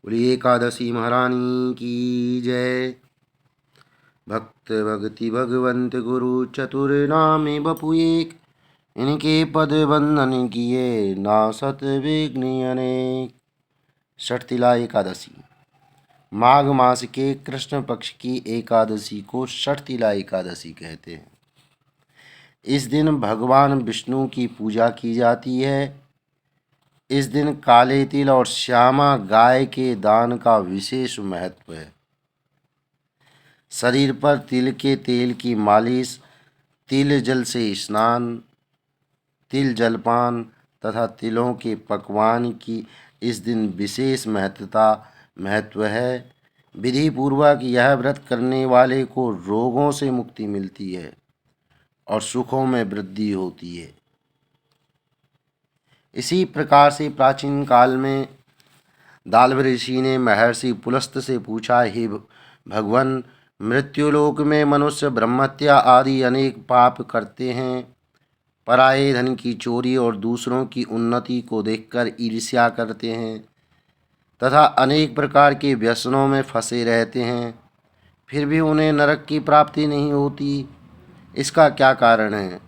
बोली एकादशी महारानी की जय। भक्त भक्ति भगवंत गुरु चतुर नामे बपु एक, इनके पद बंधन किए नासत विघ्न अनेक। षठतिला एकादशी। माघ मास के कृष्ण पक्ष की एकादशी को षठतिला एकादशी कहते हैं। इस दिन भगवान विष्णु की पूजा की जाती है। इस दिन काले तिल और श्यामा गाय के दान का विशेष महत्व है। शरीर पर तिल के तेल की मालिश, तिल जल से स्नान, तिल जलपान तथा तिलों के पकवान की इस दिन विशेष महत्व है। विधि पूर्वक यह व्रत करने वाले को रोगों से मुक्ति मिलती है और सुखों में वृद्धि होती है। इसी प्रकार से प्राचीन काल में दाल्भ ऋषि ने महर्षि पुलस्त से पूछा, हे भगवान, मृत्युलोक में मनुष्य ब्रह्महत्या आदि अनेक पाप करते हैं, पराये धन की चोरी और दूसरों की उन्नति को देखकर ईर्ष्या करते हैं तथा अनेक प्रकार के व्यसनों में फंसे रहते हैं, फिर भी उन्हें नरक की प्राप्ति नहीं होती। इसका क्या कारण है?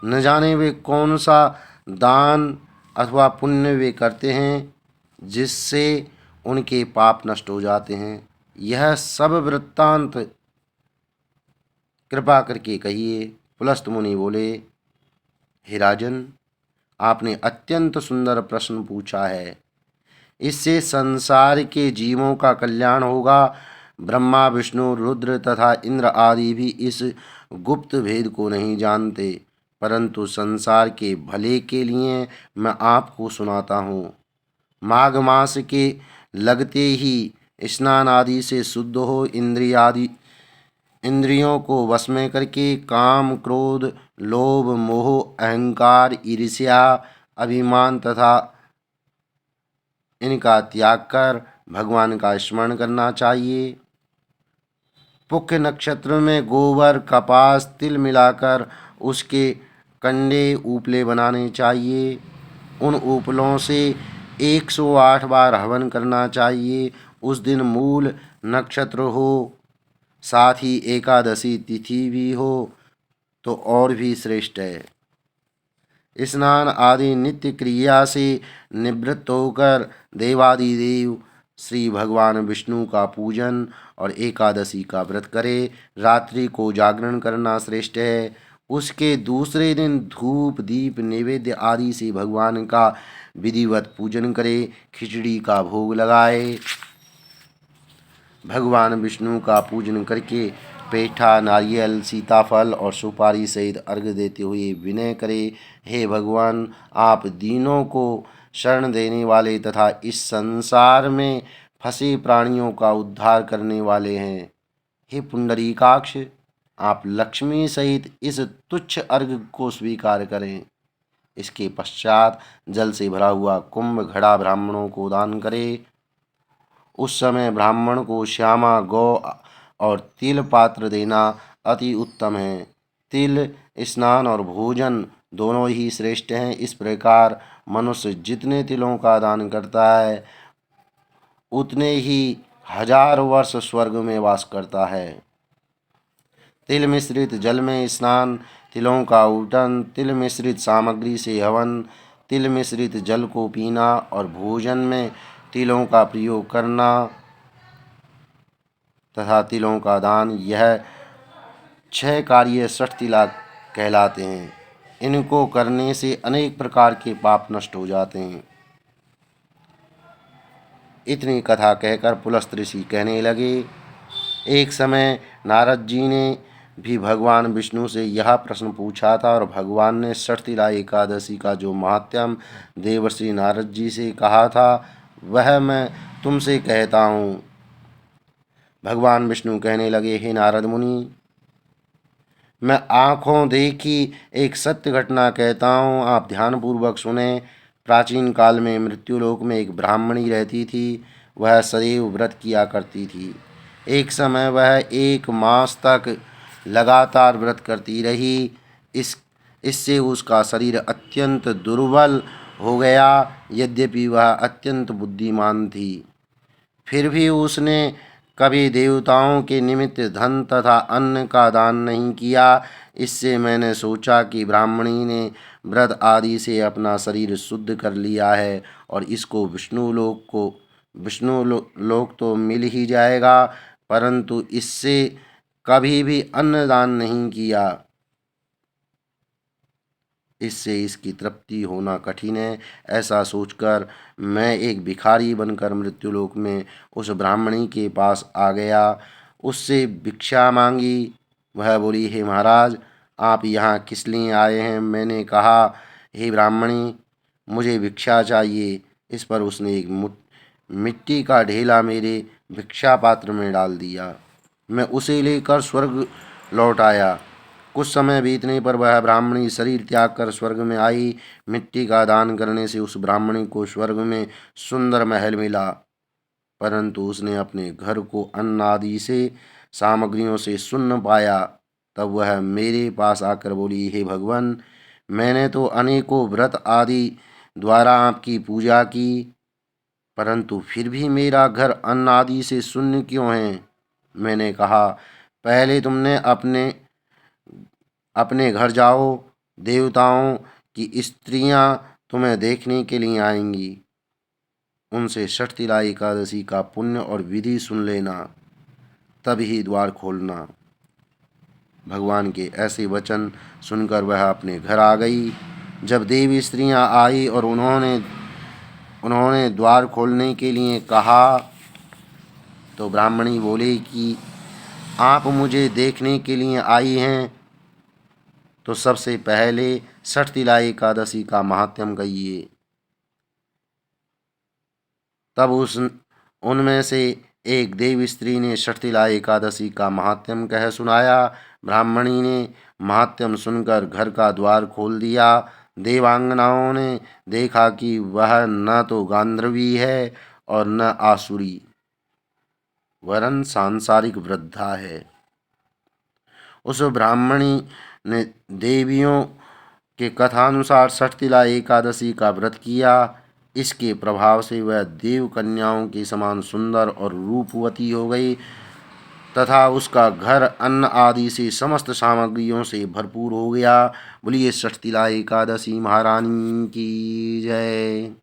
न जाने वे कौन सा दान अथवा पुण्य वे करते हैं जिससे उनके पाप नष्ट हो जाते हैं। यह सब वृत्तांत कृपा करके कहिए। पुलस्त मुनि बोले, हे राजन, आपने अत्यंत सुंदर प्रश्न पूछा है। इससे संसार के जीवों का कल्याण होगा। ब्रह्मा, विष्णु, रुद्र तथा इंद्र आदि भी इस गुप्त भेद को नहीं जानते, परंतु संसार के भले के लिए मैं आपको सुनाता हूँ। माघ मास के लगते ही स्नान आदि से शुद्ध हो इंद्रियों को वश में करके काम, क्रोध, लोभ, मोह, अहंकार, ईर्ष्या, अभिमान तथा इनका त्याग कर भगवान का स्मरण करना चाहिए। पुख्य नक्षत्र में गोबर, कपास, तिल मिलाकर उसके कंडे उपले बनाने चाहिए। उन उपलों से 108 बार हवन करना चाहिए। उस दिन मूल नक्षत्र हो, साथ ही एकादशी तिथि भी हो तो और भी श्रेष्ठ है। स्नान आदि नित्य क्रिया से निवृत्त होकर देवादिदेव श्री भगवान विष्णु का पूजन और एकादशी का व्रत करे। रात्रि को जागरण करना श्रेष्ठ है। उसके दूसरे दिन धूप, दीप, नैवेद्य आदि से भगवान का विधिवत पूजन करे। खिचड़ी का भोग लगाए। भगवान विष्णु का पूजन करके पेठा, नारियल, सीताफल और सुपारी सहित अर्घ्य देते हुए विनय करे, हे भगवान, आप दीनों को शरण देने वाले तथा इस संसार में फंसे प्राणियों का उद्धार करने वाले हैं। हे पुंडरीकाक्ष, आप लक्ष्मी सहित इस तुच्छ अर्घ्य को स्वीकार करें। इसके पश्चात जल से भरा हुआ कुंभ घड़ा ब्राह्मणों को दान करें। उस समय ब्राह्मण को श्यामा गौ और तिल पात्र देना अति उत्तम है। तिल, स्नान और भोजन दोनों ही श्रेष्ठ हैं। इस प्रकार मनुष्य जितने तिलों का दान करता है उतने ही 1000 वर्ष स्वर्ग में वास करता है। तिल मिश्रित जल में स्नान, तिलों का उल्टन, तिल मिश्रित सामग्री से हवन, तिल मिश्रित जल को पीना और भोजन में तिलों का प्रयोग करना तथा तिलों का दान, यह 6 कार्य षठतिला कहलाते हैं। इनको करने से अनेक प्रकार के पाप नष्ट हो जाते हैं। इतनी कथा कहकर पुलस्त ऋषि कहने लगे, एक समय नारद जी ने भी भगवान विष्णु से यह प्रश्न पूछा था और भगवान ने षठतिला एकादशी का जो महात्म्य देवर्षि नारद जी से कहा था वह मैं तुमसे कहता हूँ। भगवान विष्णु कहने लगे, हे नारद मुनि, मैं आँखों देखी एक सत्य घटना कहता हूँ, आप ध्यानपूर्वक सुने। प्राचीन काल में मृत्युलोक में एक ब्राह्मणी रहती थी। वह सदैव व्रत किया करती थी। एक समय वह 1 मास तक लगातार व्रत करती रही। इससे उसका शरीर अत्यंत दुर्बल हो गया। यद्यपि वह अत्यंत बुद्धिमान थी, फिर भी उसने कभी देवताओं के निमित्त धन तथा अन्न का दान नहीं किया। इससे मैंने सोचा कि ब्राह्मणी ने व्रत आदि से अपना शरीर शुद्ध कर लिया है और इसको विष्णु लोक तो मिल ही जाएगा, परंतु इससे कभी भी अन्न दान नहीं किया। इससे इसकी तृप्ति होना कठिन है। ऐसा सोचकर मैं एक भिखारी बनकर मृत्युलोक में उस ब्राह्मणी के पास आ गया। उससे भिक्षा मांगी। वह बोली, हे महाराज, आप यहाँ किस लिए आए हैं? मैंने कहा, हे ब्राह्मणी, मुझे भिक्षा चाहिए। इस पर उसने एक मिट्टी का ढेला मेरे भिक्षा पात्र में डाल दिया। मैं उसे लेकर स्वर्ग लौट आया। कुछ समय बीतने पर वह ब्राह्मणी शरीर त्याग कर स्वर्ग में आई। मिट्टी का दान करने से उस ब्राह्मणी को स्वर्ग में सुंदर महल मिला, परंतु उसने अपने घर को अन्न आदि से सामग्रियों से सुन्न पाया। तब वह मेरे पास आकर बोली, हे भगवान, मैंने तो अनेकों व्रत आदि द्वारा आपकी पूजा की, परंतु फिर भी मेरा घर अन्न आदि से शून्य क्यों है? मैंने कहा, पहले तुमने अपने अपने घर जाओ। देवताओं की स्त्रियां तुम्हें देखने के लिए आएंगी। उनसे षठतिला एकादशी का पुण्य और विधि सुन लेना, तब ही द्वार खोलना। भगवान के ऐसे वचन सुनकर वह अपने घर आ गई। जब देवी स्त्रियां आई और उन्होंने द्वार खोलने के लिए कहा, तो ब्राह्मणी बोली कि आप मुझे देखने के लिए आई हैं, तो सबसे पहले षठतिला एकादशी का महात्म्य कहिए। तब उनमें से एक देव स्त्री ने षठतिला एकादशी का महात्म्य कह सुनाया। ब्राह्मणी ने महात्म्य सुनकर घर का द्वार खोल दिया। देवांगनाओं ने देखा कि वह न तो गांधर्वी है और न आसुरी, वरन सांसारिक वृद्धा है। उस ब्राह्मणी ने देवियों के कथानुसार षठतिला एकादशी का व्रत किया। इसके प्रभाव से वह देव कन्याओं के समान सुंदर और रूपवती हो गई तथा उसका घर अन्न आदि से समस्त सामग्रियों से भरपूर हो गया। बोलिए षठतिला एकादशी महारानी की जय।